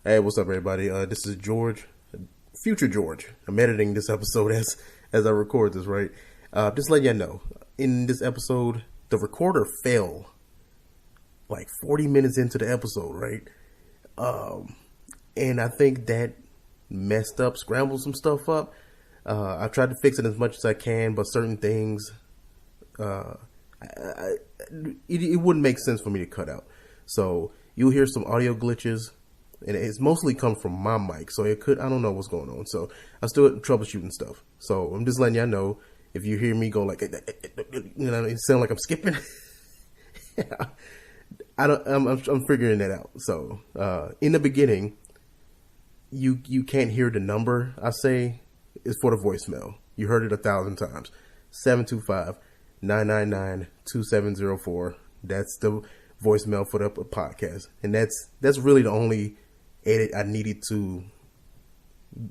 Hey, what's up, everybody? This is George, future George. I'm editing this episode as I record this, right? Just let you know, in this episode, the recorder fell like 40 minutes into the episode, right? And I think that messed up, scrambled some stuff up. I tried to fix it as much as I can, but certain things, it wouldn't make sense for me to cut out. So you'll hear some audio glitches. And it's mostly come from my mic, so I don't know what's going on. So I'm still troubleshooting stuff. So I'm just letting y'all know, if you hear me go like, it sound like I'm skipping. I'm figuring that out. So in the beginning, you can't hear the number I say. It's for the voicemail. You heard it 1,000 times. 725-999-2704. That's the voicemail for the podcast, and that's really the only edit I needed to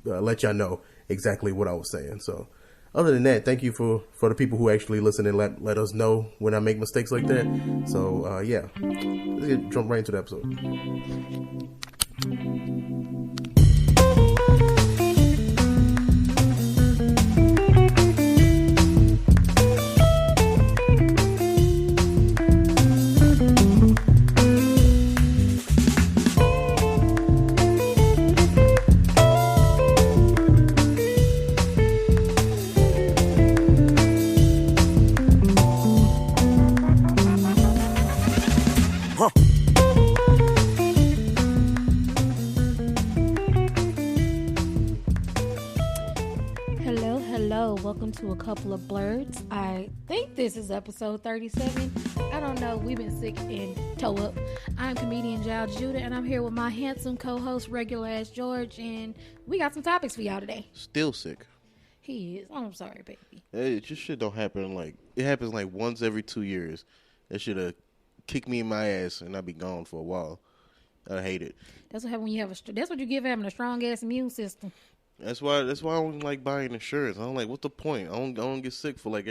let y'all know exactly what I was saying. So other than that, thank you for the people who actually listen and let us know when I make mistakes like that. So yeah, let's jump right into the episode. To a couple of blerdz. I think this is episode 37. I don't know. We've been sick and toe up. I'm comedian Giles Judah, and I'm here with my handsome co-host, regular ass George, and we got some topics for y'all today. Still sick. He is. Oh, I'm sorry, baby. It just shit don't happen it happens like once every 2 years. That should have kicked me in my ass, and I'd be gone for a while. I hate it. That's what happens when you have that's what you give having a strong ass immune system. That's why I don't like buying insurance. I don't like, what's the point? I don't get sick for why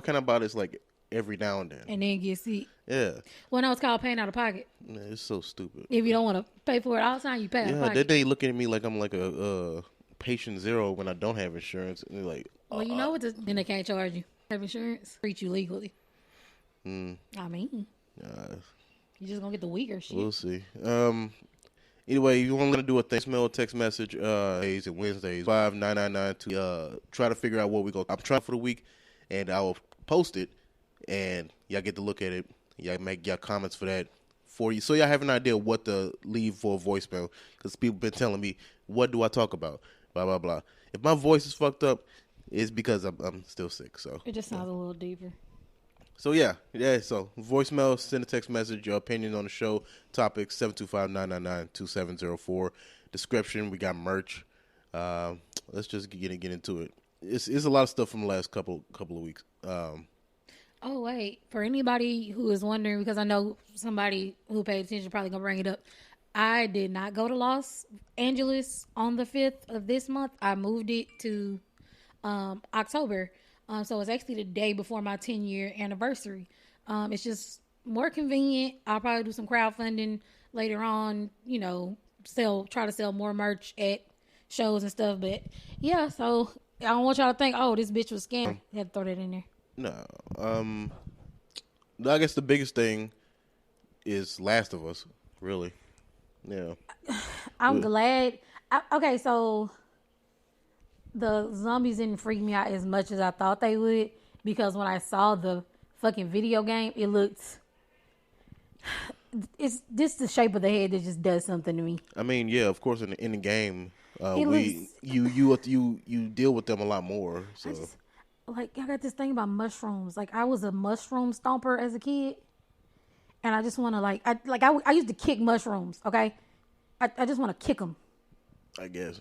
can't I buy this every now and then? And then get sick. Yeah. Well, no, it's called paying out of pocket. Yeah, it's so stupid. If you don't want to pay for it all the time, you pay out of pocket. Yeah, they looking at me like I'm like a patient zero when I don't have insurance. And they're like, well, you know what? Then they can't charge you. Have insurance, treat you legally. I mean, you're just gonna get the weaker shit. We'll see. Anyway, you want to do a voicemail text message days and Wednesdays 5-999 to try to figure out what we go. I'm trying for the week, and I will post it, and y'all get to look at it. Y'all make y'all comments for that for you, so y'all have an idea what to leave for a voicemail. Because people been telling me, what do I talk about? Blah blah blah. If my voice is fucked up, it's because I'm still sick. So it just sounds a little deeper. So yeah. So voicemail, send a text message, your opinion on the show, topics 725-999-2704. Description, we got merch. Let's just get into it. It's a lot of stuff from the last couple of weeks. Oh wait, for anybody who is wondering, because I know somebody who paid attention probably gonna bring it up. I did not go to Los Angeles on the 5th of this month. I moved it to October. So it's actually the day before my 10-year anniversary. It's just more convenient. I'll probably do some crowdfunding later on, try to sell more merch at shows and stuff. But yeah, so I don't want y'all to think, oh, this bitch was scammed. I had to throw that in there. No. I guess the biggest thing is Last of Us, really. Yeah. I'm glad. Okay, so the zombies didn't freak me out as much as I thought they would, because when I saw the fucking video game, it looked... It's just the shape of the head that just does something to me. I mean, yeah, of course, in the game, you deal with them a lot more. So, I got this thing about mushrooms. I was a mushroom stomper as a kid, and I just want to I used to kick mushrooms. Okay, I just want to kick them. I guess.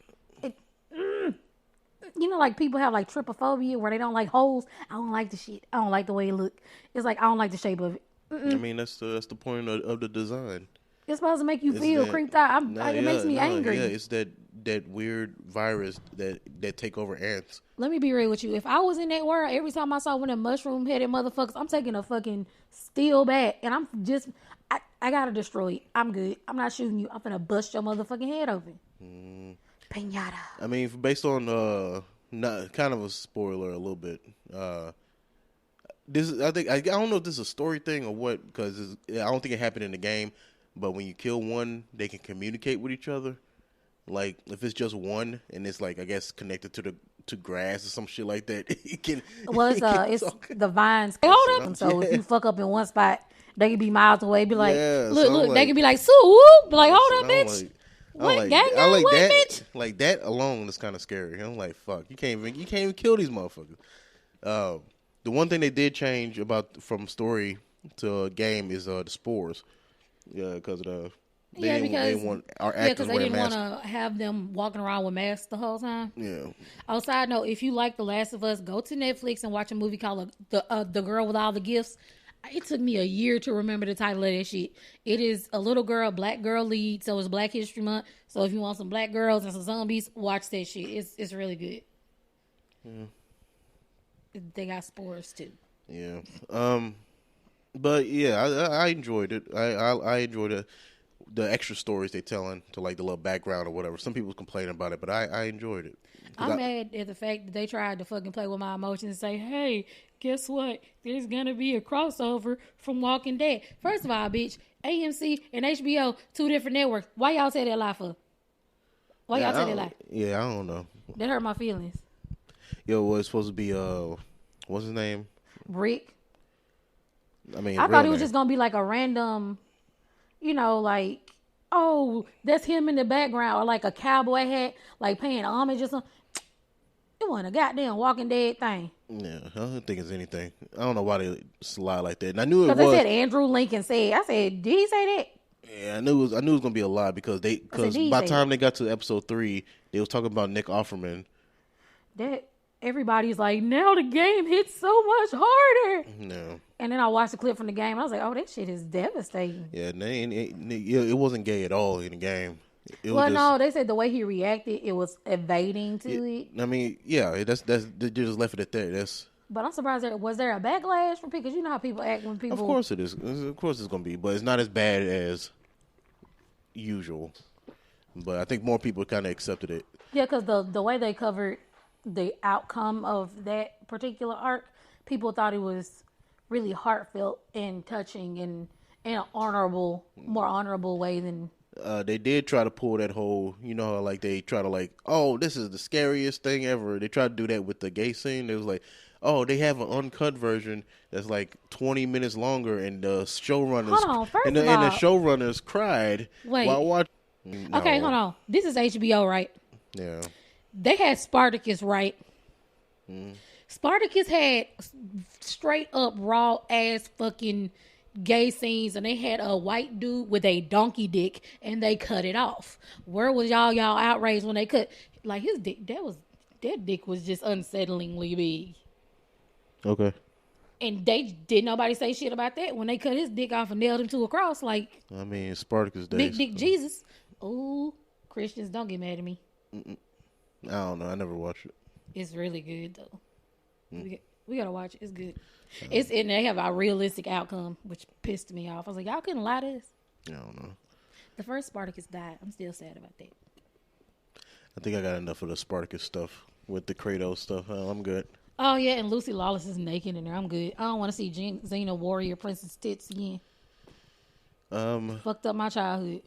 People have trypophobia where they don't like holes. I don't like the shit. I don't like the way it look. It's I don't like the shape of it. I mean, that's the point of the design. It's supposed to make you feel creeped out. It makes me angry. Yeah, it's that weird virus that take over ants. Let me be real with you. If I was in that world, every time I saw one of them mushroom-headed motherfuckers, I'm taking a fucking steel bat, and I gotta destroy it. I'm good. I'm not shooting you. I'm finna bust your motherfucking head open. Pinata. I mean, based on not kind of a spoiler a little bit. This is, I don't know if this is a story thing or what, because I don't think it happened in the game. But when you kill one, they can communicate with each other. Like if it's just one and it's like I guess connected to grass or some shit like that, it can. Well, it's the vines. Hold up. So if you fuck up in one spot, they can be miles away. Be like, look. Like, they can be like, Sue, whoop. Be like, hold up, bitch. What gang? What, that, bitch? Like that alone is kind of scary. I'm like, fuck, you can't even kill these motherfuckers. The one thing they did change from story to game is the spores. Yeah, because of the they didn't want our actors because they didn't want to have them walking around with masks the whole time. Yeah. Oh, side note, if you like The Last of Us, go to Netflix and watch a movie called The Girl with All the Gifts. It took me a year to remember the title of that shit. It is a little girl, black girl lead, so it's Black History Month. So if you want some black girls and some zombies, watch that shit. It's really good. Yeah. They got spores too. Yeah. But yeah, I enjoyed it. I enjoyed the extra stories they telling to like the little background or whatever. Some people complain about it, but I enjoyed it. I'm mad at the fact that they tried to fucking play with my emotions and say, hey, guess what? There's going to be a crossover from Walking Dead. First of all, bitch, AMC and HBO, 2 different networks. Why y'all say that lie for? Why y'all say that lie? Yeah, I don't know. That hurt my feelings. Yo, well, it's supposed to be, what's his name? Rick. I thought it was just going to be like a random, like, oh, that's him in the background, or like a cowboy hat, like paying homage or something. It wasn't a goddamn Walking Dead thing. Yeah, I don't think it's anything. I don't know why they slide like that. And I knew it was. Because they said Andrew Lincoln said. I said, did he say that? Yeah, I knew it was gonna be a lie because by the time they got to episode 3, they was talking about Nick Offerman. That everybody's like, now the game hits so much harder. No. And then I watched the clip from the game. And I was like, oh, that shit is devastating. Yeah, it wasn't gay at all in the game. No, they said the way he reacted, it was evading to it. I mean, yeah, that's they just left it at that. But I'm surprised was there a backlash from people? Because you know how people act when people. Of course it is. Of course it's gonna be, but it's not as bad as usual. But I think more people kind of accepted it. Yeah, because the way they covered the outcome of that particular arc, people thought it was really heartfelt and touching and in an more honorable way than. They did try to pull that whole, like they try to like, oh, this is the scariest thing ever. They tried to do that with the gay scene. It was like, oh, they have an uncut version that's like 20 minutes longer, and the showrunners and the showrunners cried while watching. No. Okay, hold on. This is HBO, right? Yeah. They had Spartacus, right? Spartacus had straight up raw ass fucking gay scenes, and they had a white dude with a donkey dick, and they cut it off. Where was y'all outraged when they cut like his dick? That dick was just unsettlingly big. Okay. And did nobody say shit about that when they cut his dick off and nailed him to a cross? Like, I mean, Spartacus days. Big Dick Jesus. Oh, Christians, don't get mad at me. I don't know. I never watched it. It's really good though. We gotta watch it. It's good. And they have a realistic outcome, which pissed me off. I was like, y'all couldn't lie to us. I don't know. The first Spartacus died. I'm still sad about that. I think I got enough of the Spartacus stuff with the Kratos stuff. I'm good. Oh yeah, and Lucy Lawless is naked in there. I'm good. I don't want to see Xena Warrior Princess tits again. Fucked up my childhood.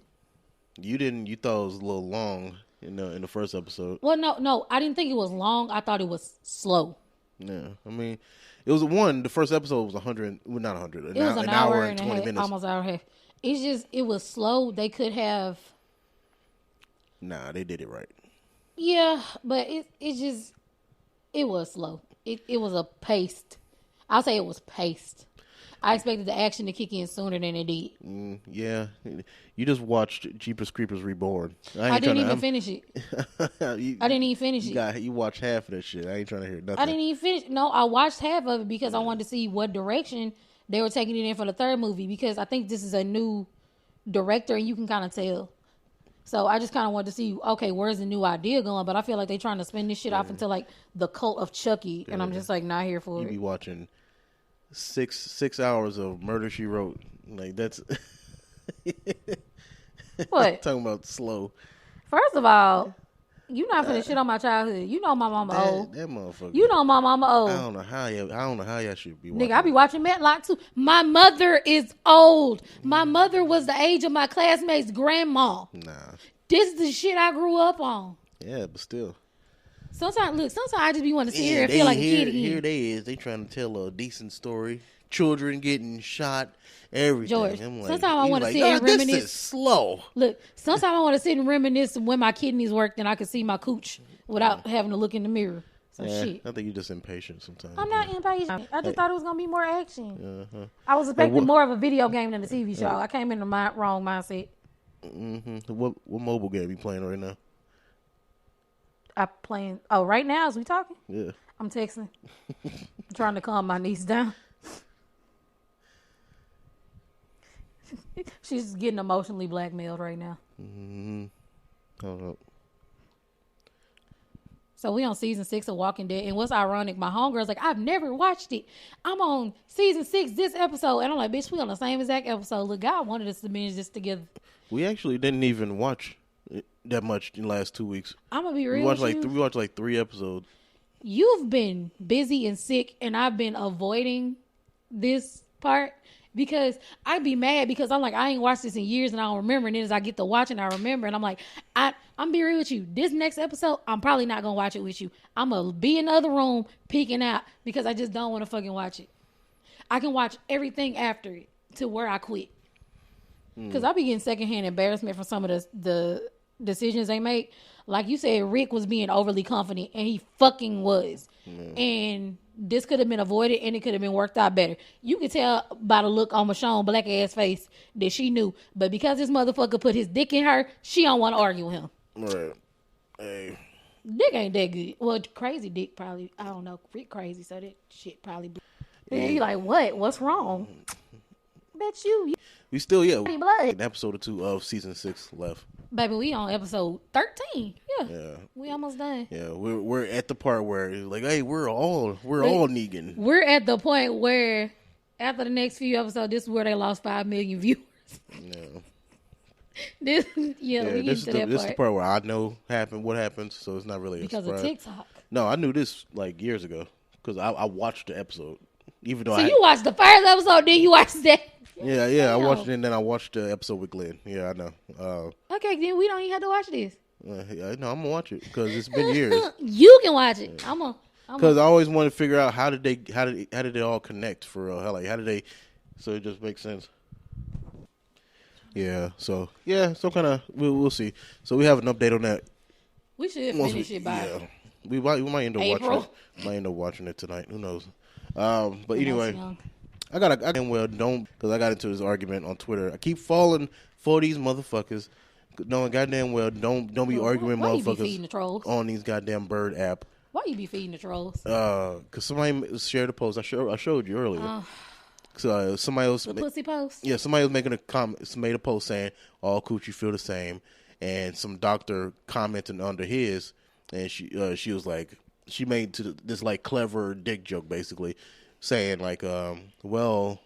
You thought it was a little long in the first episode. Well, no, I didn't think it was long. I thought it was slow. Yeah, I mean, it was the first episode was 100, well, not 100. It was an hour and 20 minutes. Almost hour and a half. It's just, it was slow. They could have. Nah, they did it right. Yeah, but it was slow. It was a paced. I'll say it was paced. I expected the action to kick in sooner than it did. Yeah. You just watched Jeepers Creepers Reborn. I didn't even finish it. I didn't even finish it. You watched half of that shit. I ain't trying to hear nothing. I didn't even finish. No, I watched half of it because I wanted to see what direction they were taking it in for the third movie, because I think this is a new director and you can kind of tell. So I just kind of wanted to see, okay, where's the new idea going? But I feel like they're trying to spin this shit off into like the cult of Chucky, and I'm just like not here for it. You be watching 6 hours of Murder, She Wrote. Like that's What? Talking about slow. First of all, you not finna shit on my childhood. You know my mama old. That motherfucker. You know my mama old. I don't know how y'all should be watching. Nigga, I be watching Matlock too. My mother is old. My mother was the age of my classmates' grandma. Nah. This is the shit I grew up on. Yeah, but still. Sometimes I just be wanting to sit here and feel like a kid again. Here they trying to tell a decent story. Children getting shot, everything. George, I'm like, sometimes I want to sit and this reminisce. Is slow. Look, sometimes I want to sit and reminisce when my kidneys worked and I could see my cooch without having to look in the mirror. So shit. I think you're just impatient sometimes. I'm not impatient. I just thought it was gonna be more action. I was expecting more of a video game than a TV show. I came in the wrong mindset. What mobile game you playing right now? I playing. Oh, right now as we talking? Yeah. I'm texting. I'm trying to calm my niece down. She's getting emotionally blackmailed right now. I don't know. So we on season 6 of Walking Dead, and what's ironic, my homegirl's like, I've never watched it. I'm on season 6 this episode, and I'm like, bitch, we on the same exact episode. Look, God wanted us to binge this together. We actually didn't even watch it that much in the last 2 weeks. I'm gonna be real. We watched like 3 episodes. You've been busy and sick, and I've been avoiding this part because I'd be mad because I'm like, I ain't watched this in years and I don't remember. And then as I get to watching, I remember. And I'm like, I'm be real with you. This next episode, I'm probably not going to watch it with you. I'm going to be in the other room peeking out because I just don't want to fucking watch it. I can watch everything after it to where I quit. Because I be getting secondhand embarrassment from some of the decisions they make. Like you said, Rick was being overly confident, and he fucking was. And this could have been avoided, and it could have been worked out better. You could tell by the look on Michonne black ass face that she knew. But because this motherfucker put his dick in her, she don't want to argue with him. Right. Hey. Dick ain't that good. Well, crazy dick probably. I don't know. Rick crazy, so that shit probably. Yeah. He like, what? What's wrong? Bet you. We still blood. An episode or 2 of season 6 left. Baby, we on episode 13. Yeah. We almost done. Yeah, we're at the part where it's like, hey, we're all Negan. We're at the point where after the next few episodes, this is where they lost 5 million viewers. Yeah. This is the part where I know what happens, so it's not really because of TikTok. No, I knew this like years ago because I watched the episode. Even though you watched the first episode, then you watched that. Yeah, I watched it, and then I watched the episode with Glenn. Yeah, I know. Okay, then we don't even have to watch this. Yeah, no, I'm gonna watch it because it's been years. You can watch it. Yeah. Because I always want to figure out how did they all connect for real? How did they? So it just makes sense. Yeah. So kind of we'll see. So we have an update on that. We should finish it by. Yeah, we might end up April. watching it. Might end up watching it tonight. Who knows? But anyway. I got into this argument on Twitter. I keep falling for these motherfuckers, knowing goddamn well don't be arguing motherfuckers on these goddamn Bird app. Why you be feeding the trolls? Because somebody shared a post. I showed you earlier. So somebody else, the pussy post. Yeah, somebody was making a comment, made a post saying all coochie feel the same, and some doctor commented under his, and she was like, she made this like clever dick joke basically. Saying like, well,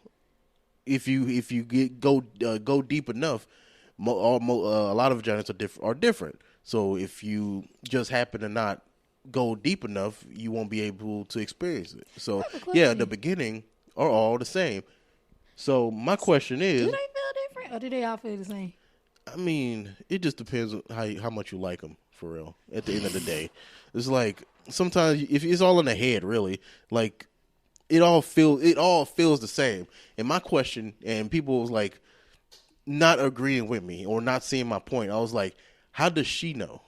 if you go deep enough, a lot of vaginas are different. So if you just happen to not go deep enough, you won't be able to experience it. So the beginning are all the same. So my question is, do they feel different or do they all feel the same? I mean, it just depends on how much you like them for real. At the end of the day, it's like sometimes if it's all in the head, really, like. It all feels the same. And my question, and people was like not agreeing with me or not seeing my point. I was like, how does she know?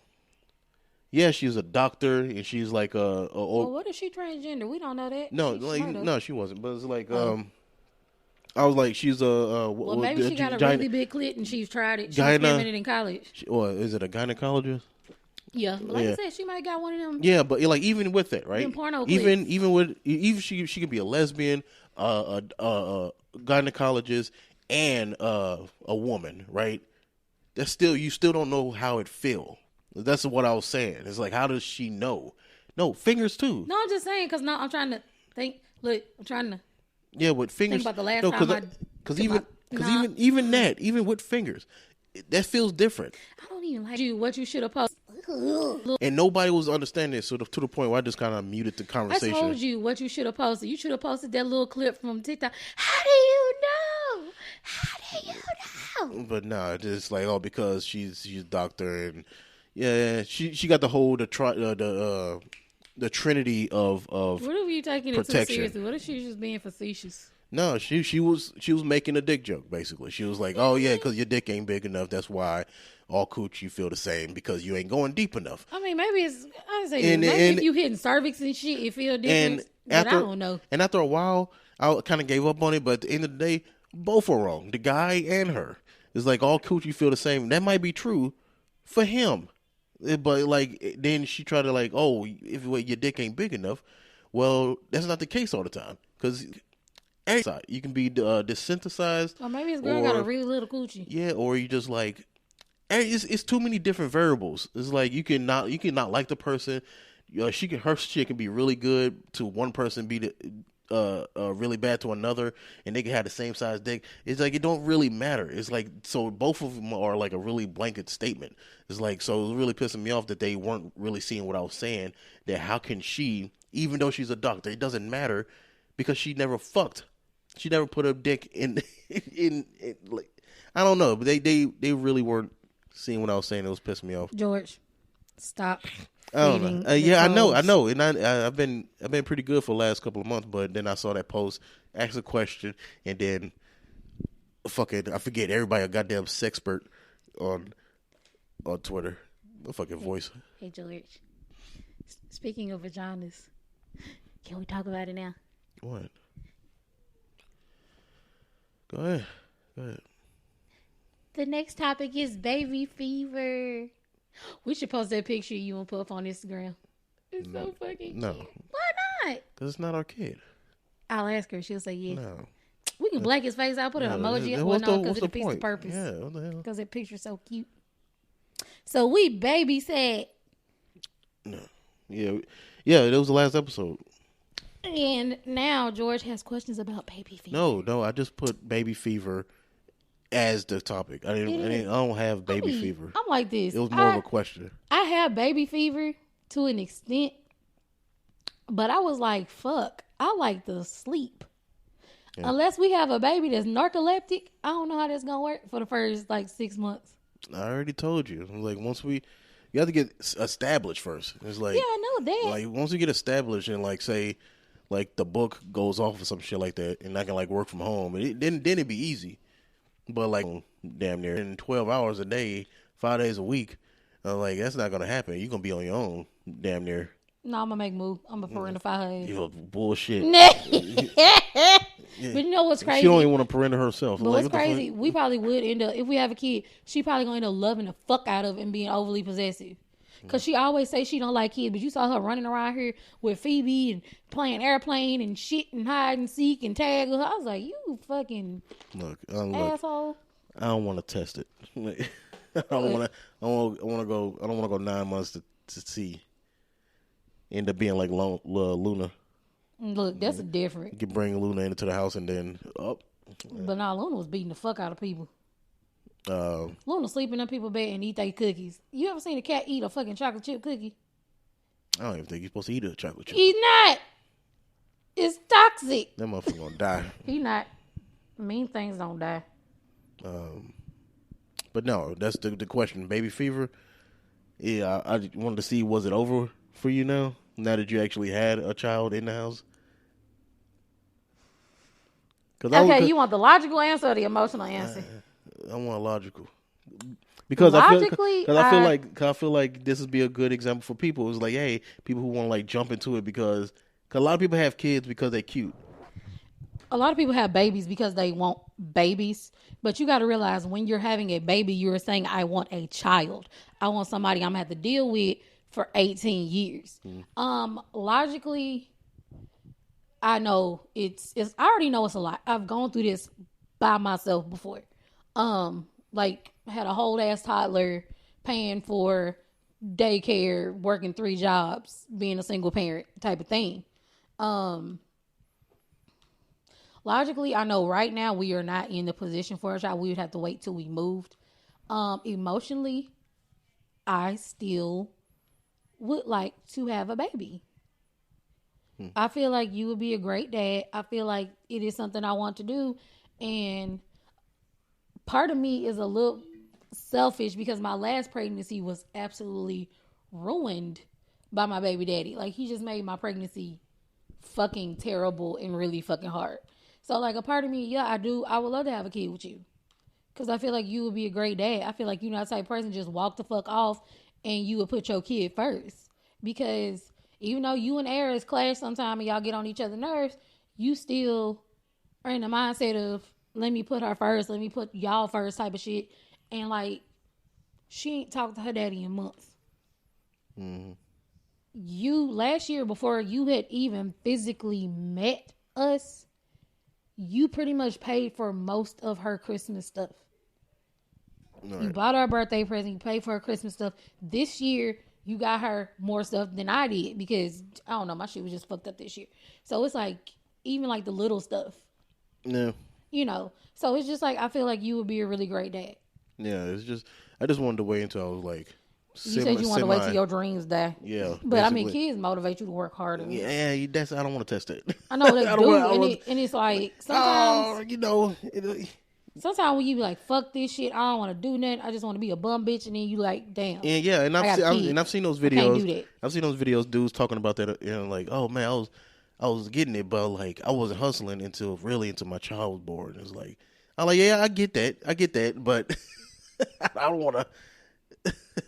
Yeah, she's a doctor and she's like well, what if she transgender? We don't know that. No, she wasn't. But it's like I was like, she's well, maybe she got a really big clit and she's tried it. She experimented in college. Or is it a gynecologist? Yeah, I said, she might got one of them. Yeah, but like even with that, right? Porno even she could be a lesbian, a gynecologist, and a woman, right? That's still you still don't know how it feel. That's what I was saying. It's like, how does she know? No, fingers too. No, I'm just saying because I'm trying to think. Look, I'm trying to. Yeah, with fingers. Think about the last time because even Because even with fingers, that feels different. I don't even like you. What you should have posted. And nobody was understanding it, so to the point where I just kind of muted the conversation. I told you what you should have posted. You should have posted that little clip from TikTok. How do you know? How do you know? But no, just like because she's a doctor and she got the whole the trinity of what if you taking it too protection. seriously? What if she was just being facetious? No, she was making a dick joke basically. She was like, "Oh yeah, because your dick ain't big enough. That's why all cooch you feel the same because you ain't going deep enough." I mean, maybe it's maybe if you hitting cervix and shit, it feel different. But I don't know. And after a while, I kind of gave up on it. But at the end of the day, both were wrong. The guy and her. It's like all cooch you feel the same. That might be true for him, but like then she tried to like, oh, if your dick ain't big enough, well, that's not the case all the time because. You can be desensitized. Or maybe his girl got a really little coochie. Yeah, or you just like it's too many different variables. It's like you can not like the person. Her shit can be really good to one person, be really bad to another, and they can have the same size dick. It's like it don't really matter. It's like so both of them are like a really blanket statement. It's like so it was really pissing me off that they weren't really seeing what I was saying. That how can she, even though she's a doctor, it doesn't matter because she never fucked. She never put her dick in like I don't know, but they really weren't seeing what I was saying. It was pissing me off. George, stop. I don't know. I know, and I've been pretty good for the last couple of months, but then I saw that post, asked a question, and then I forget everybody a goddamn sexpert on Twitter. A fucking voice. Hey George. Speaking of vaginas, can we talk about it now? What? Go ahead. The next topic is baby fever. We should post that picture you and put up on Instagram. It's so fucking cute. Why not? Because it's not our kid. I'll ask her. She'll say yes. No. We can black his face. I'll put an emoji. Because it defeats the purpose. Yeah, what the hell? Because that picture's so cute. So we babysat. No. Yeah, that was the last episode. And now George has questions about baby fever. No, I just put baby fever as the topic. I don't have baby fever. I'm like this. It was more of a question. I have baby fever to an extent, but I was like, fuck, I like to sleep. Yeah. Unless we have a baby that's narcoleptic, I don't know how that's gonna work for the first like 6 months. I already told you. Like you have to get established first. It's like I know that. Like once you get established and like say. Like the book goes off or some shit like that, and I can like work from home, and then it'd be easy. But like damn near in 12 hours a day, 5 days a week, I'm like that's not gonna happen. You're gonna be on your own, damn near. No, I'm gonna make move. I'm gonna parentify her. You're bullshit. But you know what's crazy? She don't even want to parent herself. But what's crazy? We probably would end up if we have a kid. She probably gonna end up loving the fuck out of it and being overly possessive. Because she always say she don't like kids, but you saw her running around here with Phoebe and playing airplane and shit and hide and seek and tag with her. I was like, you fucking asshole. I don't want to test it. I don't want to go 9 months to see. End up being like Luna. Look, that's a different. You can bring Luna into the house and then up. But now Luna was beating the fuck out of people. Luna sleep in people's bed and eat their cookies. You ever seen a cat eat a fucking chocolate chip cookie? I don't even think you're supposed to eat a chocolate chip. He's not. It's toxic. That motherfucker gonna die. He not. Mean things don't die. But no, that's the question. Baby fever. Yeah, I wanted to see, was it over for you now that you actually had a child in the house? Okay, you want the logical answer or the emotional answer? I want logical. Because I feel like this would be a good example for people. It's like, hey, people who want to like jump into it because a lot of people have kids because they're cute. A lot of people have babies because they want babies. But you got to realize when you're having a baby, you're saying, I want a child. I want somebody I'm going to have to deal with for 18 years. Logically, I know it's I already know it's a lot. I've gone through this by myself before. Like had a whole ass toddler, paying for daycare, working 3 jobs, being a single parent type of thing. logically, I know right now we are not in the position for a child. We would have to wait till we moved. Emotionally, I still would like to have a baby. I feel like you would be a great dad. I feel like it is something I want to do. And part of me is a little selfish because my last pregnancy was absolutely ruined by my baby daddy. Like, he just made my pregnancy fucking terrible and really fucking hard. So, like, a part of me, yeah, I would love to have a kid with you. Because I feel like you would be a great dad. I feel like you're not the type of person just walk the fuck off and you would put your kid first. Because even though you and Aries clash sometime and y'all get on each other's nerves, you still are in the mindset of, let me put her first, let me put y'all first type of shit. And, like, she ain't talked to her daddy in months. Mm-hmm. You, last year, before you had even physically met us, you pretty much paid for most of her Christmas stuff. Right. You bought her a birthday present, you paid for her Christmas stuff. This year, you got her more stuff than I did because, I don't know, my shit was just fucked up this year. So it's like, even like the little stuff. Yeah. You know, so it's just like, I feel like you would be a really great dad. Yeah, it's just, I just wanted to wait until I was like, you said you want to wait till your dreams die. Yeah. But basically. I mean, kids motivate you to work harder. Yeah, I don't want to test it. I know they do. And it's like, sometimes. Sometimes when you be like, fuck this shit, I don't want to do nothing. I just want to be a bum bitch. And then you like, damn. And yeah, and I've seen those videos. I can't do that. I've seen those videos, dudes talking about that. You know, like, oh man, I was getting it, but like I wasn't hustling until my child was born. It's like, I'm like, yeah, I get that, but I don't want to.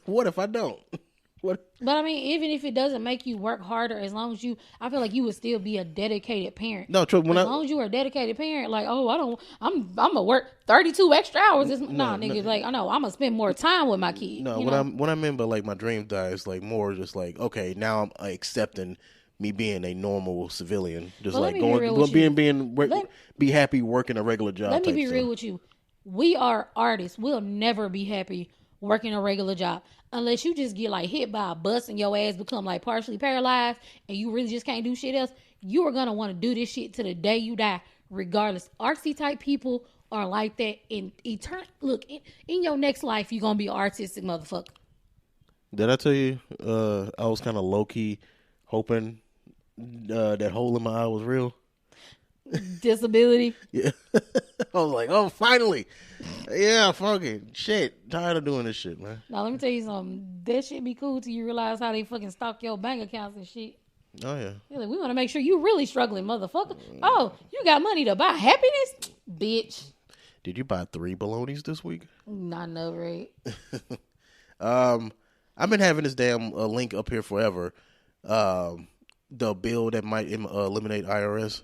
What if I don't? What? But I mean, even if it doesn't make you work harder, as long as I feel like you would still be a dedicated parent. No, true. As long as you are a dedicated parent, like, oh, I'm gonna work 32 extra hours. Nigga, like, I know I'm gonna spend more time with my kid. No, what I meant by like my dream die is like more just like, okay, now I'm accepting me being a normal civilian, just like be happy working a regular job. Let me be real with you. We are artists. We'll never be happy working a regular job unless you just get like hit by a bus and your ass become like partially paralyzed and you really just can't do shit else. You are gonna want to do this shit to the day you die, regardless. Artsy type people are like that in Look, in your next life, you're gonna be an artistic motherfucker. Did I tell you? I was kind of low key hoping that hole in my eye was real. Disability. Yeah. I was like, oh, finally. Yeah, fucking shit. Tired of doing this shit, man. Now, let me tell you something. That shit be cool till you realize how they fucking stalk your bank accounts and shit. Oh, yeah. Like, we want to make sure you really struggling, motherfucker. Oh, you got money to buy happiness? Bitch. Did you buy 3 bolognas this week? I know, right? I've been having this damn link up here forever. The bill that might eliminate IRS.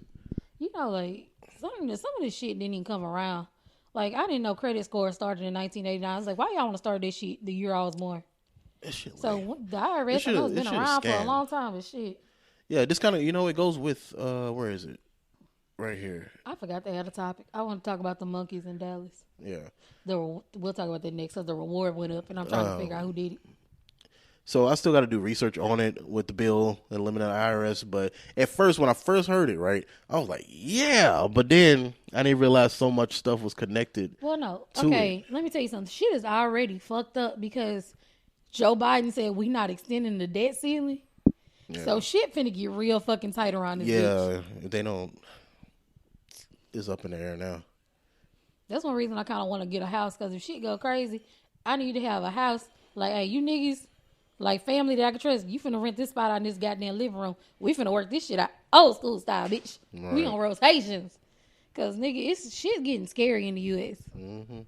You know, like, some of this shit didn't even come around. Like, I didn't know credit score started in 1989. I was like, why y'all want to start this shit the year I was born? So, the IRS, I know it's been around for a long time, but shit. Yeah, this kind of, it goes with, where is it? Right here. I forgot they had a topic. I want to talk about the monkeys in Dallas. Yeah. We'll talk about that next, because the reward went up, and I'm trying to figure out who did it. So I still got to do research on it with the bill and eliminate IRS. But at first, when I first heard it, right, I was like, yeah. But then I didn't realize so much stuff was connected. Well, no. Okay, let me tell you something. Shit is already fucked up because Joe Biden said we not extending the debt ceiling. Yeah. So shit finna get real fucking tight around this bitch. Yeah, they don't. It's up in the air now. That's one reason I kind of want to get a house, because if shit go crazy, I need to have a house. Like, hey, you niggas, like family that I can trust, you finna rent this spot out in this goddamn living room. We finna work this shit out. Old school style, bitch. Right. We on rotations. Because, nigga, it's shit getting scary in the U.S. Mm-hmm.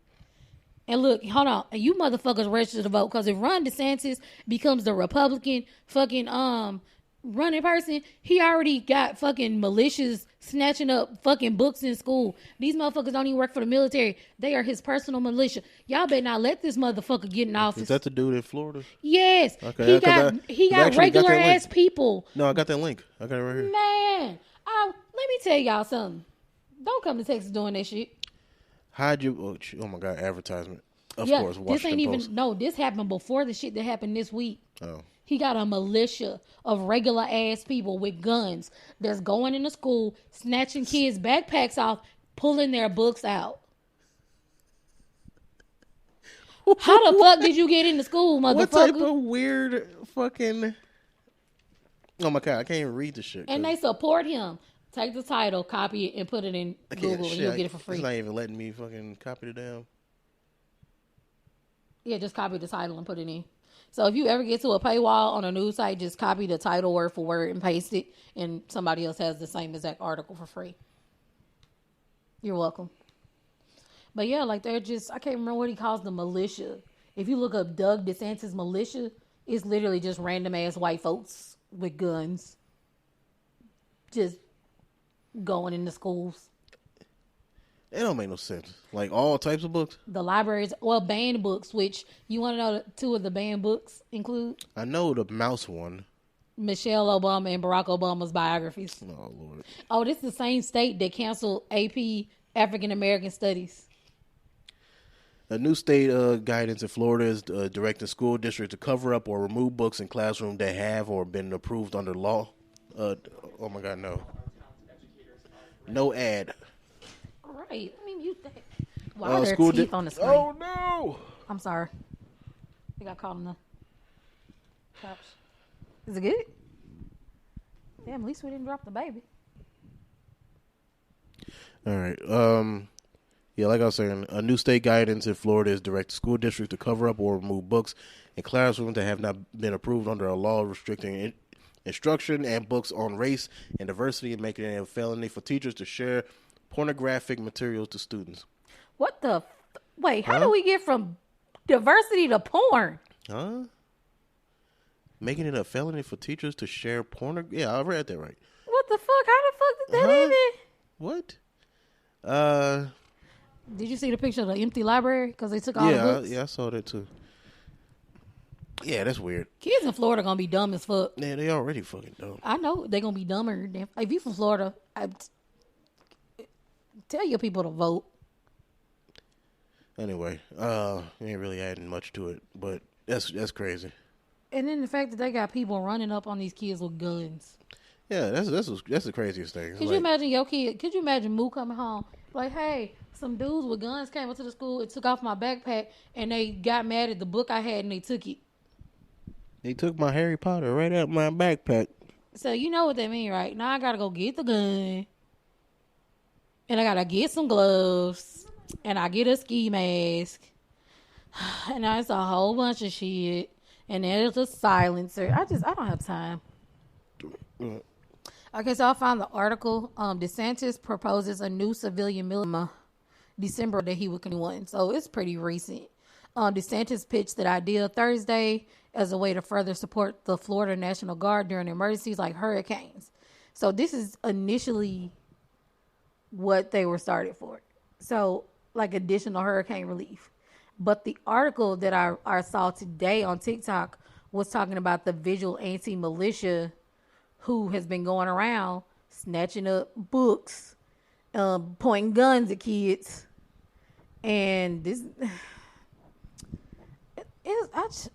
And look, hold on. You motherfuckers register to vote, because if Ron DeSantis becomes the Republican fucking running person, he already got fucking militias snatching up fucking books in school. These motherfuckers don't even work for the military. They are his personal militia. Y'all better not let this motherfucker get in office. Is that the dude in Florida? Yes. Okay. He got regular ass people. No, I got that link. I got it right here. Man, let me tell y'all something. Don't come to Texas doing that shit. How'd you? Oh my God, advertisement. Of course, this ain't Washington Post. even no. This happened before the shit that happened this week. Oh. He got a militia of regular ass people with guns that's going into school, snatching kids' backpacks off, pulling their books out. How the fuck did you get into school, motherfucker? What type of weird fucking... Oh my God, I can't even read the shit. And they support him. Take the title, copy it, and put it in Google, and you'll get it for free. It's not even letting me fucking copy the damn... Yeah, just copy the title and put it in. So if you ever get to a paywall on a news site, just copy the title word for word and paste it, and somebody else has the same exact article for free. You're welcome. But yeah, like they're just, I can't remember what he calls the militia. If you look up Doug DeSantis militia, it's literally just random ass white folks with guns just going into schools. It don't make no sense. Like all types of books? The libraries, well, banned books, which you want to know two of the banned books include? I know the mouse one. Michelle Obama and Barack Obama's biographies. Oh, Lord. Oh, this is the same state that canceled AP African American Studies. A new state guidance in Florida is directing school districts to cover up or remove books in classrooms that have or been approved under law. Oh my God, no. No ad. Right. I mean, you think. Why are there teeth on the screen? Oh, no. I'm sorry. I got caught on the couch. Is it good? Damn, at least we didn't drop the baby. All right. Yeah, like I was saying, a new state guidance in Florida is directing school districts to cover up or remove books in classrooms that have not been approved under a law restricting instruction and books on race and diversity and making it a felony for teachers to share pornographic materials to students. What the? Wait, how do we get from diversity to porn? Huh? Making it a felony for teachers to share porn? Yeah, I read that right. What the fuck? How the fuck did that even? What? Did you see the picture of the empty library? Because they took all the books? Yeah, I saw that too. Yeah, that's weird. Kids in Florida gonna be dumb as fuck. Yeah, they already fucking dumb. I know they gonna be dumber. If you from Florida, tell your people to vote. Anyway, ain't really adding much to it, but that's crazy. And then the fact that they got people running up on these kids with guns. Yeah, that's the craziest thing. Could you imagine your kid? Could you imagine Moo coming home like, hey, some dudes with guns came into the school and took off my backpack, and they got mad at the book I had and they took it. They took my Harry Potter right out my backpack. So you know what that mean, right? Now I gotta go get the gun, and I gotta get some gloves, and I get a ski mask, and that's a whole bunch of shit, and there's a silencer. I don't have time. Okay, so I found the article. DeSantis proposes a new civilian military December that he would continue. So it's pretty recent. DeSantis pitched that idea Thursday as a way to further support the Florida National Guard during emergencies like hurricanes. So this is initially what they were started for. So like additional hurricane relief. But the article that I saw today on TikTok was talking about the vigilante militia who has been going around snatching up books, pointing guns at kids. And this...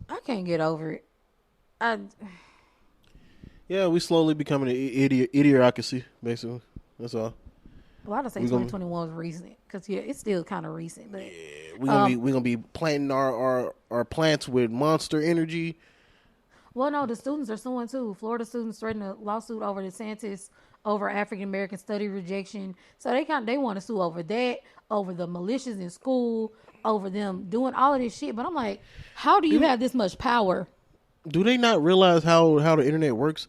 I can't get over it. Yeah, we slowly becoming an idiocracy, basically. That's all. Well, I'd say 2021 was recent because it's still kind of recent. But yeah, we're gonna be planting our plants with Monster Energy. Well, no, the students are suing too. Florida students threatened a lawsuit over DeSantis over African American study rejection. So they want to sue over that, over the militias in school, over them doing all of this shit. But I'm like, how do you have this much power? Do they not realize how the internet works?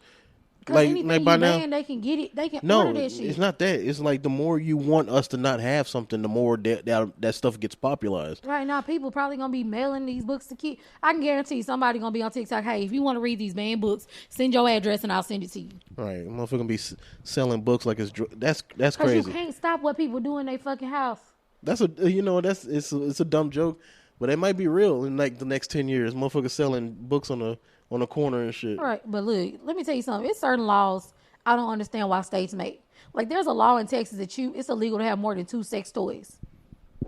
Like by now, they can get it. They can order that shit. It's not that. It's like the more you want us to not have something, the more that stuff gets popularized. Right now, people probably gonna be mailing these books to kids. I can guarantee somebody gonna be on TikTok. Hey, if you want to read these banned books, send your address and I'll send it to you. Right, motherfucker gonna be selling books like it's that's crazy. You can't stop what people do in their fucking house. That's it's a dumb joke, but it might be real in like the next 10 years. Motherfuckers selling books on the corner and shit. Right, but look, let me tell you something. It's certain laws I don't understand why states make. Like, there's a law in Texas that it's illegal to have more than 2 sex toys.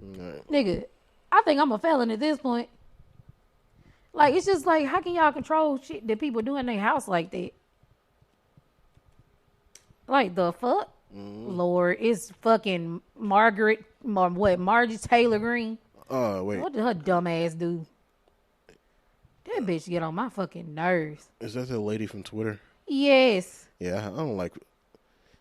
Right. Nigga, I think I'm a felon at this point. Like, it's just like, how can y'all control shit that people do in their house like that? Like, the fuck? Lord, it's fucking Margie Taylor Greene. Oh, wait. What did her dumb ass do? That bitch get on my fucking nerves. Is that the lady from Twitter? Yes. Yeah, I don't like.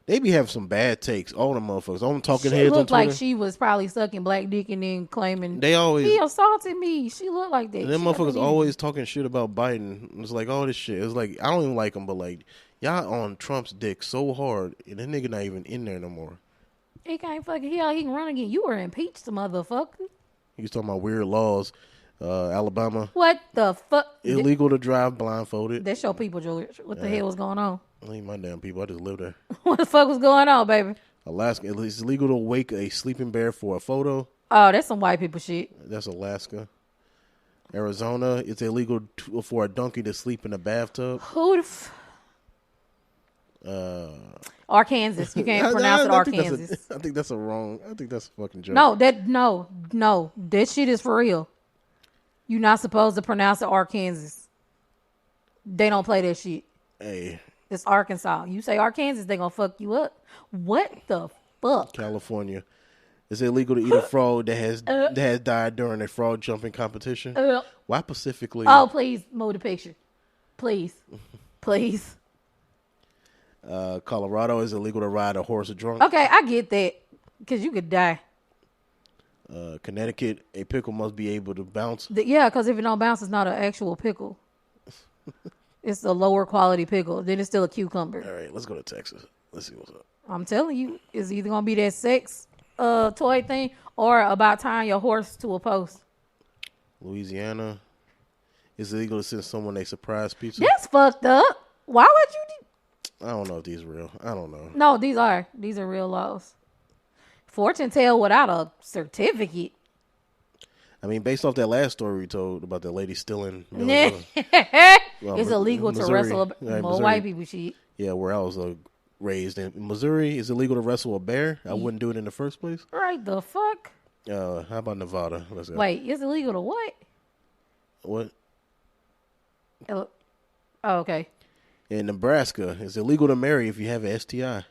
They be having some bad takes. All the motherfuckers. All them talking heads on Twitter. She looked like she was probably sucking black dick and then claiming he assaulted me. She looked like that. And them motherfuckers always talking shit about Biden. It's like all this shit. It's like I don't even like him, but like y'all on Trump's dick so hard, and that nigga not even in there no more. He can't fucking he can run again. You were impeached, motherfucker. He was talking about weird laws. Alabama. What the fuck? Illegal to drive blindfolded. That's your people, George. What the hell was going on? It ain't my damn people. I just live there. What the fuck was going on, baby? Alaska. It's illegal to wake a sleeping bear for a photo. Oh, that's some white people shit. That's Alaska. Arizona. It's illegal for a donkey to sleep in a bathtub. Who the Arkansas. You can't pronounce it Arkansas. I think that's a fucking joke. No, that shit is for real. You're not supposed to pronounce it Arkansas. They don't play that shit. Hey. It's Arkansas. You say Arkansas, they gonna fuck you up. What the fuck? California. It's illegal to eat a frog that has died during a frog jumping competition. Why specifically? Oh, please move the picture. Please. Please. Colorado is illegal to ride a horse drunk. Okay, I get that. Because you could die. Connecticut, a pickle must be able to bounce. Yeah, because if it don't bounce, it's not an actual pickle. It's a lower quality pickle. Then it's still a cucumber. All right, let's go to Texas. Let's see what's up. I'm telling you, it's either going to be that sex toy thing or about tying your horse to a post. Louisiana, it's illegal to send someone a surprise pizza. That's fucked up. Why would you I don't know if these are real. I don't know. No, these are real laws. Fortune tell without a certificate. I mean, based off that last story we told about the lady stealing. It's illegal to wrestle more white people shit. Yeah, where I was raised in Missouri, it's illegal to wrestle a bear. I wouldn't do it in the first place. Right, the fuck? How about Nevada? Let's go. Wait, it's illegal to what? What? Oh, okay. In Nebraska, it's illegal to marry if you have an STI.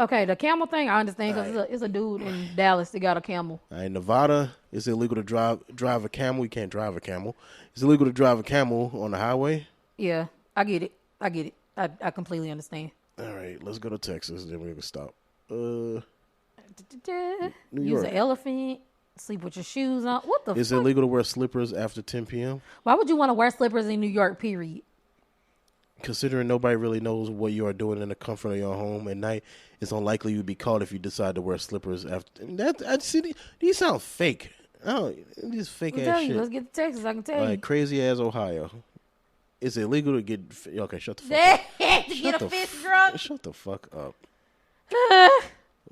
Okay, the camel thing, I understand because it's a dude in Dallas that got a camel. In Nevada, it's illegal to drive a camel. You can't drive a camel. It's illegal to drive a camel on the highway. Yeah, I get it. I completely understand. All right, let's go to Texas, then we're going to stop. Use an elephant, sleep with your shoes on. What the fuck? It's illegal to wear slippers after 10 p.m. Why would you want to wear slippers in New York, period? Considering nobody really knows what you are doing in the comfort of your home at night, it's unlikely you'd be caught if you decide to wear slippers after. These sound fake. These fake ass shit. Let's get to Texas. I can tell you. Crazy ass Ohio. It's illegal to get. Okay, shut the fuck up. To get a fist drunk. Shut the fuck up.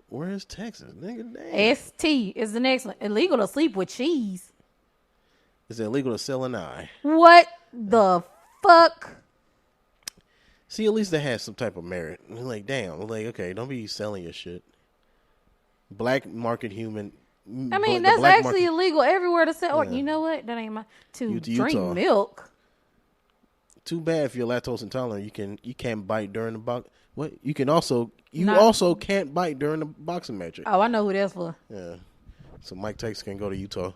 Where is Texas, nigga? Damn. ST is the next one. Illegal to sleep with cheese. It's illegal to sell an eye. What the fuck? See, at least they had some type of merit. Like, damn. Like, okay, don't be selling your shit. Black market human. I mean, that's actually illegal everywhere to sell. Yeah. You know what? That ain't my drink milk. Too bad if you're lactose intolerant. You can't bite during the box. What? You also can't bite during the boxing match. Oh, I know who that's for. Yeah. So Mike Tyson can go to Utah.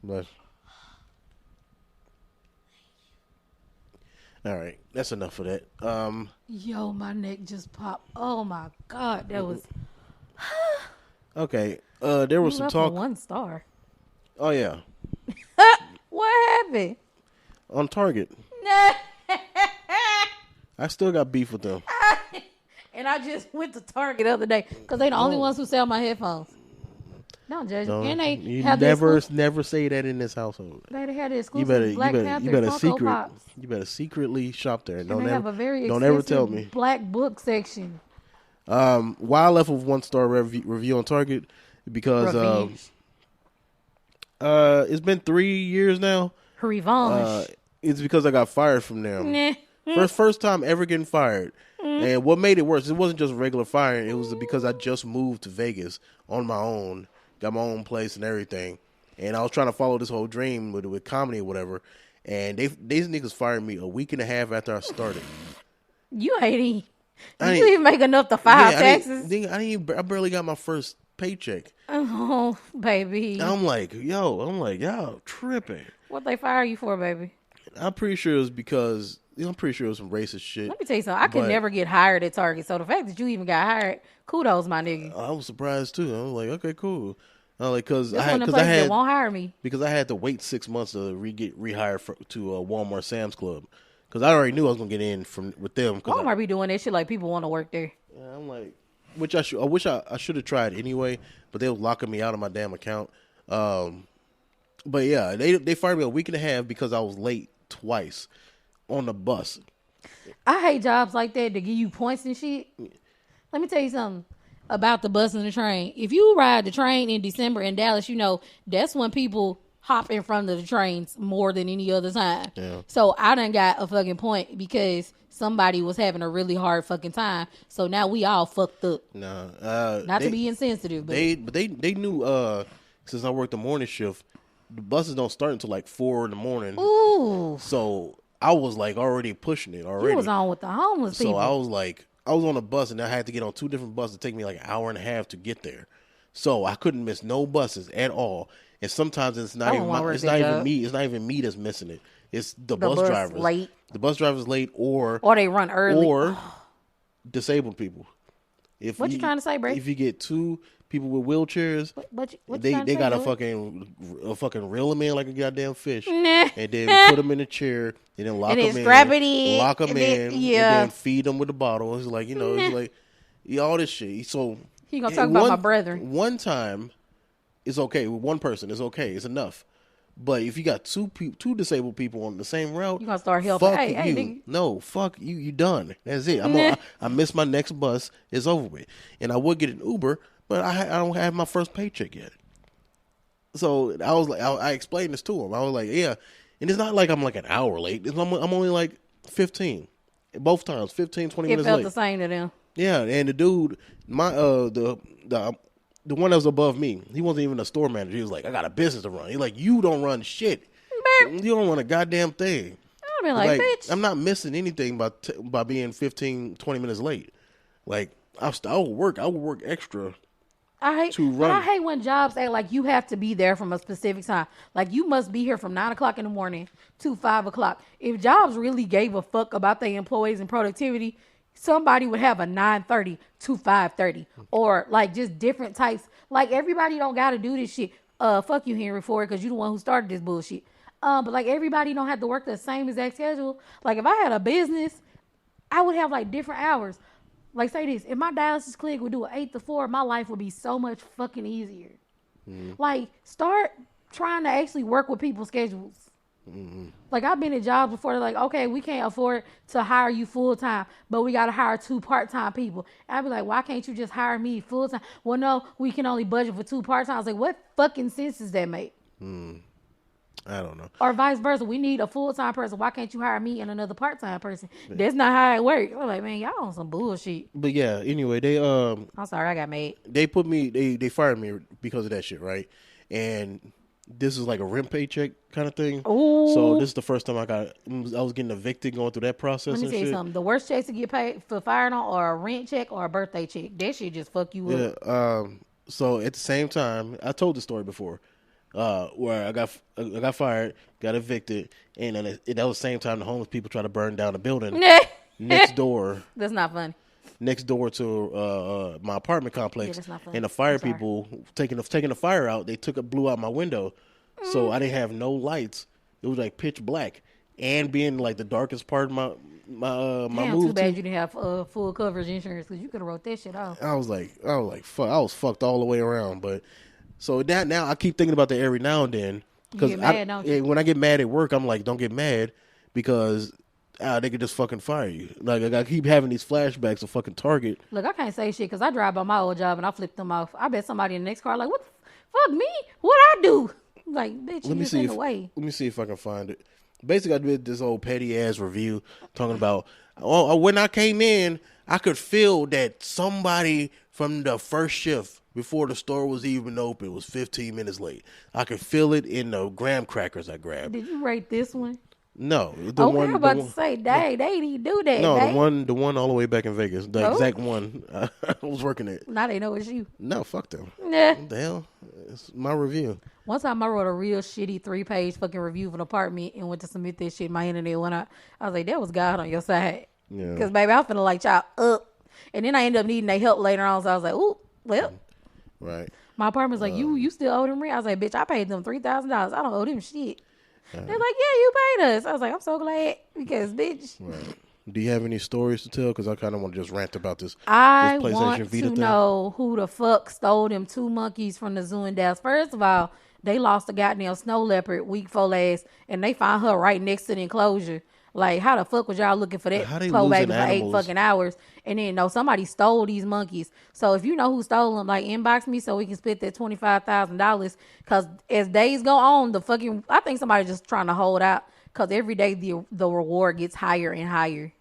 But all right, that's enough of that. Yo, my neck just popped. Oh my god, that was. Okay. There was some talk. 1 star. Oh yeah. What happened? On Target. I still got beef with them. And I just went to Target the other day because they the only ones who sell my headphones. Don't judge me. And they have never say that in this household. They had the exclusive Black Panther Funko Pops. You better secretly shop there. Don't have a very don't ever tell me. Black book section. Why I left with 1 star review on Target because it's been 3 years now. Revenge. It's because I got fired from them. First time ever getting fired. And what made it worse, it wasn't just regular firing. It was because I just moved to Vegas on my own. got my own place and everything. And I was trying to follow this whole dream with comedy or whatever. And these niggas fired me a week and a half after I started. You ain't even. You even make enough to file taxes. I barely got my first paycheck. Oh, baby. I'm like, y'all tripping. What they fire you for, baby? I'm pretty sure it was because I'm pretty sure it was some racist shit. Let me tell you something. I could never get hired at Target. So the fact that you even got hired, kudos, my nigga. I was surprised too. I was like, okay, cool. Because that won't hire me because I had to wait 6 months to get rehired to Walmart Sam's Club. Because I already knew I was gonna get in with them. Walmart be doing that shit like people want to work there. Yeah, I'm like, I wish I should have tried anyway, but they was locking me out of my damn account. But yeah, they fired me a week and a half because I was late twice on the bus. I hate jobs like that to give you points and shit. Let me tell you something about the bus and the train. If you ride the train in December in Dallas, you know that's when people hop in front of the trains more than any other time. Yeah. So I done got a fucking point because somebody was having a really hard fucking time. So now we all fucked up. Not to be insensitive, but they knew since I worked the morning shift, the buses don't start until like 4 a.m. Ooh. So I was like already pushing it already. You was on with the homeless people. So I was on a bus and I had to get on 2 different buses. It took me like an hour and a half to get there. So I couldn't miss no buses at all. And sometimes it's not even me that's missing it. It's the bus drivers. Late. The bus drivers late or they run early or disabled people. What you trying to say, Bray? If you get 2 people with wheelchairs, they got a fucking reel them in like a goddamn fish, and then put them in a chair, and then lock them in, and then feed them with a bottle. It's like it's like all this shit. So he gonna talk about my brethren. One time, it's okay with one person. It's okay. It's enough. But if you got two disabled people on the same route, you gonna start helping. Fuck hey, you. Nigga. No, fuck you. You done. That's it. I missed my next bus. It's over with. And I would get an Uber, but I don't have my first paycheck yet. So I was like, I explained this to him. I was like, yeah. And it's not like I'm like an hour late. I'm only like 15. Both times, 15, 20 minutes late. It felt the same to them. Yeah, and the dude, the one that was above me, he wasn't even a store manager. He was like, I got a business to run. He's like, you don't run shit. You don't run a goddamn thing. I'd be like, bitch. I'm not missing anything by being 15, 20 minutes late. Like, I would work extra to run. I hate when jobs act like you have to be there from a specific time. Like, you must be here from 9 o'clock in the morning to 5 o'clock. If jobs really gave a fuck about their employees and productivity, somebody would have a 9:30 to 5:30 or like just different types. Like everybody don't got to do this shit. Fuck you, Henry Ford, because you the one who started this bullshit. But like everybody don't have to work the same exact schedule. Like if I had a business, I would have like different hours. Like say this, if my dialysis clinic would do an 8 to 4, my life would be so much fucking easier. Like start trying to actually work with people's schedules. Like I've been at jobs before. They're like, okay, we can't afford to hire you full time, but we got to hire 2 part-time people. And I'd be like, why can't you just hire me full time? Well, no, we can only budget for 2 part-time. I was like, what fucking sense does that make? I don't know. Or vice versa. We need a full-time person. Why can't you hire me and another part-time person? That's not how it works. I'm like, man, y'all on some bullshit. But yeah, anyway, they I'm sorry, I got mad. They put me. They fired me because of that shit, right? And this is like a rent paycheck kind of thing. Ooh. So this is the first time I was getting evicted going through that process. Let me tell you something. The worst checks to get paid for fired on are a rent check or a birthday check. That shit just fuck you up. Yeah. So at the same time, I told the story before, where I got fired, got evicted, and then that was the same time the homeless people tried to burn down the building next door. That's not funny. Next door to my apartment complex, and the fire people taking the fire out, they blew out my window, so I didn't have no lights. It was like pitch black, and being like the darkest part of my move. Too bad you didn't have full coverage insurance because you could have wrote that shit off. I was like, fuck, I was fucked all the way around. But so now I keep thinking about that every now and then because when I get mad at work, I'm like, don't get mad because. They could just fucking fire you. Like, I keep having these flashbacks of fucking Target. Look, I can't say shit because I drive by my old job and I flip them off. I bet somebody in the next car like, what the fuck me? What I do? Like, bitch, you just in the way. Let me see if I can find it. Basically, I did this old petty-ass review talking about, when I came in, I could feel that somebody from the first shift before the store was even open. It was 15 minutes late. I could feel it in the graham crackers I grabbed. Did you rate this one? No, I'm about to say, dang, they didn't do that. No, dang. the one all the way back in Vegas, the exact one I was working at. Now they know it's you. No, fuck them. Yeah. What the hell? It's my review. One time I wrote a real shitty 3-page fucking review of an apartment and went to submit that shit. My internet went out. I was like, that was God on your side. Yeah. Because, baby, I'm finna like y'all up. And then I ended up needing their help later on. So I was like, ooh, well. Right. My apartment's like, you still owe them rent? I was like, bitch, I paid them $3,000. I don't owe them shit. They're like, yeah, you paid us. I was like, I'm so glad because, bitch. Right. Do you have any stories to tell? Because I kind of want to just rant about this. I this PlayStation want Vita to thing. know who the fuck stole them 2 monkeys from the zoo in Dallas. First of all, they lost a goddamn snow leopard week 4 last, and they found her right next to the enclosure. Like, how the fuck was y'all looking for that poor baby for 8 fucking hours? And then, no, somebody stole these monkeys. So if you know who stole them, like, inbox me so we can split that $25,000. Because as days go on, I think somebody just trying to hold out. Because every day the reward gets higher and higher.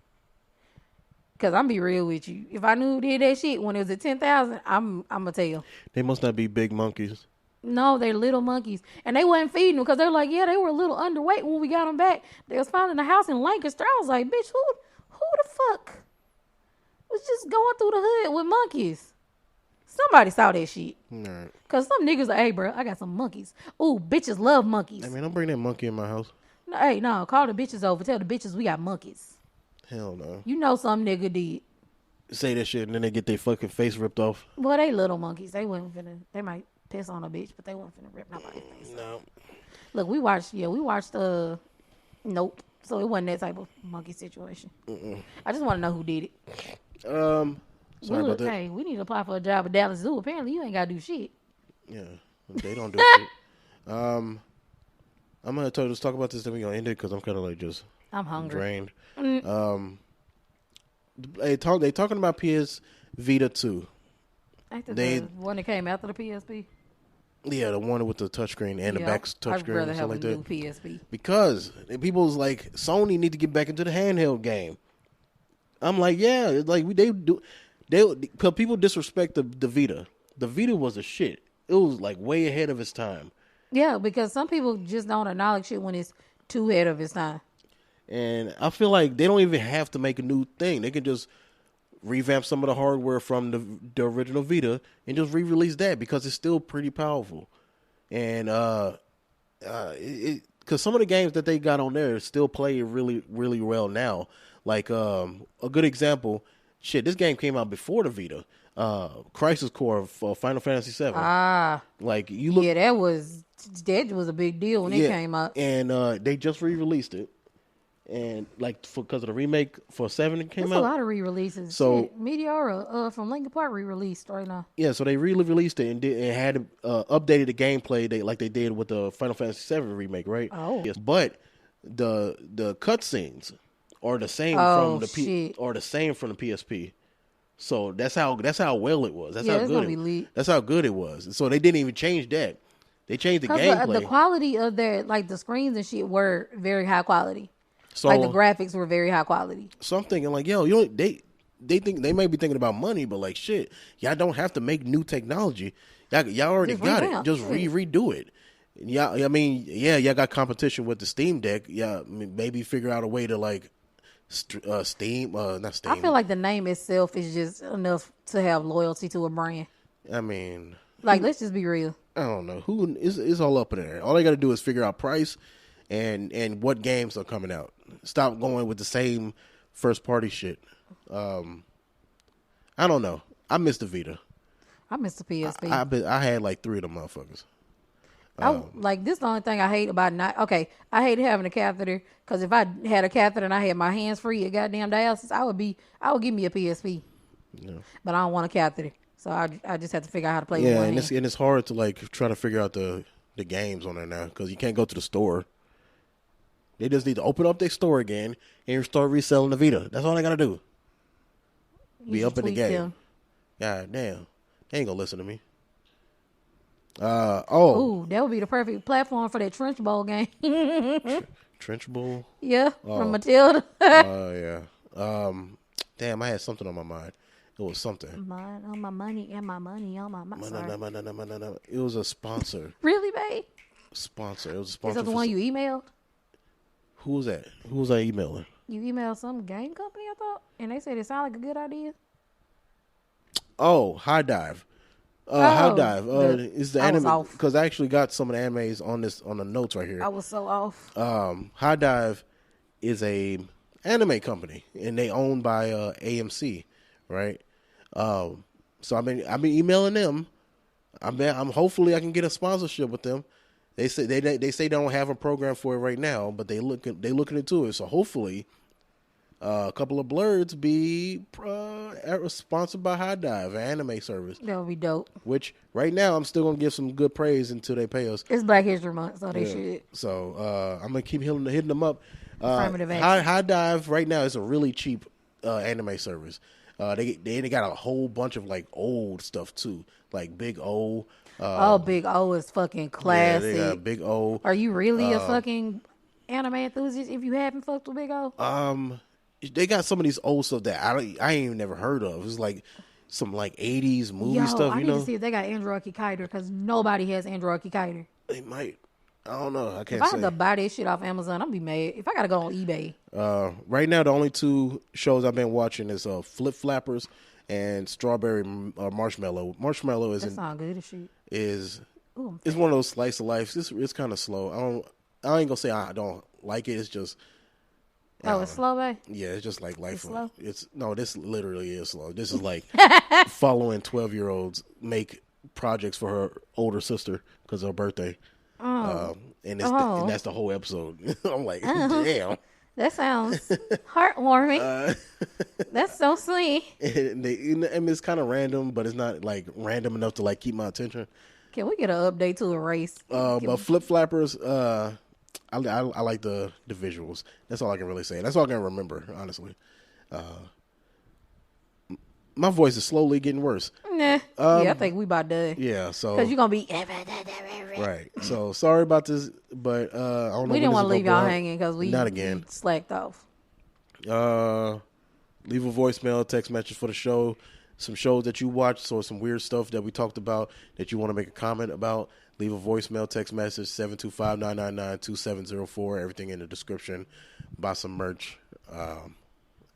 Because I'm be real with you. If I knew who did that shit when it was at 10,000, I'm going to tell. They must not be big monkeys. No, they're little monkeys. And they wasn't feeding them because they're like, yeah, they were a little underweight when we got them back. They was found in a house in Lancaster. I was like, bitch, who the fuck was just going through the hood with monkeys? Somebody saw that shit. Right. Because some niggas like, hey, bro, I got some monkeys. Ooh, bitches love monkeys. I mean, don't bring that monkey in my house. No, hey, no, call the bitches over. Tell the bitches we got monkeys. Hell no. You know some nigga did. Say that shit and then they get their fucking face ripped off. Well, they little monkeys. They wasn't finna, they might piss on a bitch, but they wasn't finna rip nobody's face. No. Look, we watched Nope. So it wasn't that type of monkey situation. I just want to know who did it. Sorry about that. Hey, we need to apply for a job at Dallas Zoo. Apparently, you ain't got to do shit. Yeah, they don't do shit. I'm gonna just talk about this, then we're gonna end it because I'm kind of like just I'm hungry. drained. They talking about PS Vita 2. Ain't that the one that came after the PSP? Yeah, the one with the touchscreen and the back touchscreen. I'd rather and have stuff a like new that. PSP. Because people's like, Sony need to get back into the handheld game. I'm like, yeah, it's like because people disrespect the Vita. The Vita was a shit. It was like way ahead of its time. Yeah, because some people just don't acknowledge shit when it's too ahead of its time. And I feel like they don't even have to make a new thing. They can just revamp some of the hardware from the original Vita and just re-release that because it's still pretty powerful. And because some of the games that they got on there still play really, really well now. Like a good example, this game came out before the Vita. Crisis Core for Final Fantasy VII. Like you look, yeah, that was a big deal when it came out. And they just re-released it. And like because of the remake for 7 came out. There's a lot of re-releases. So Meteora from Linkin Park re-released right now. Yeah, so they re-released it and had updated the gameplay like they did with the Final Fantasy VII remake, right? Oh, yes. But the cutscenes are the same from the PSP. So that's how well it was. That's how good it was. So they didn't even change that. They changed the gameplay. The quality of the screens and shit were very high quality. So, like the graphics were very high quality. So I'm thinking like, yo, they think they may be thinking about money, but like shit, y'all don't have to make new technology. Y'all already got it. Just redo it. Yeah, I mean, y'all got competition with the Steam Deck. Yeah, I mean, maybe figure out a way to like not Steam. I feel like the name itself is just enough to have loyalty to a brand. I mean, like let's just be real. I don't know who is all up in there. All they got to do is figure out price and what games are coming out. Stop going with the same first party shit. I don't know. I miss the Vita. I miss the PSP. I had like 3 of them motherfuckers. This is the only thing I hate about I hate having a catheter because if I had a catheter and I had my hands free at goddamn dialysis, I would give me a PSP. Yeah. But I don't want a catheter, so I just have to figure out how to play. Yeah, and it's hard to like try to figure out the games on there now because you can't go to the store. They just need to open up their store again and start reselling the Vita. That's all they gotta do. Be up in the game. God damn, they ain't gonna listen to me. Ooh, that would be the perfect platform for that Trench Bowl game. Trench Bowl? Yeah, from Matilda. Yeah. Damn, I had something on my mind. It was something. Mine on my money and my money on my sorry. It was a sponsor. Really, babe? Sponsor. It was a sponsor. Is that the one you emailed? Who was that? Who was I emailing? You emailed some game company, I thought, and they said it sounded like a good idea. Oh, High Dive. High Dive. It's the anime because I actually got some of the animes on the notes right here. I was so off. High Dive is a anime company, and they owned by AMC, right? So I've been emailing them. I'm hopefully I can get a sponsorship with them. They say they say they don't have a program for it right now, but they looking into it. So hopefully, a couple of blerdz be sponsored by High Dive, an anime service. That would be dope. Which right now I'm still gonna give some good praise until they pay us. It's Black History Month, so they should. So I'm gonna keep hitting them up. Affirmative action. High Dive right now is a really cheap anime service. They got a whole bunch of like old stuff too, like Big O. Big O is fucking classic. Yeah, they got Big O. Are you really a fucking anime enthusiast if you haven't fucked with Big O? They got some of these old stuff that I ain't even never heard of. It's like some like 80s movie stuff. I need to see if they got Android Kikaider because nobody has Android Kikaider. They might. I don't know. I can't If I say. have to buy this shit off Amazon, I'm be mad. If I gotta go on eBay. Right now, the only two shows I've been watching is Flip Flappers and Strawberry Marshmallow. Marshmallow is That sound good as shit. It's one of those slice of life. It's kind of slow. I ain't gonna say I don't like it. It's just. It's slow, babe? Yeah, it's just like life. It's No, slow? this literally is slow. This is like following 12-year-olds make projects for her older sister because of her birthday. And that's the whole episode. I'm like, damn. That sounds heartwarming. That's so sweet. And it's kind of random, but it's not like random enough to like keep my attention. Can we get an update to a race? But Flip Flappers, I like the visuals. That's all I can really say. That's all I can remember, honestly. My voice is slowly getting worse. Nah. I think we about done. Yeah, so because you're gonna be right. So sorry about this, but I don't know. We didn't want to leave y'all hanging because we not again slacked off. Leave a voicemail, text message for the show. Some shows that you watched or some weird stuff that we talked about that you want to make a comment about. Leave a voicemail, text message 725-999-2704. Everything in the description. Buy some merch.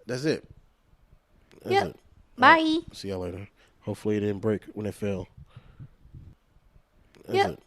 That's it. Yep. Bye. Right. See y'all later. Hopefully it didn't break when it fell. That's it.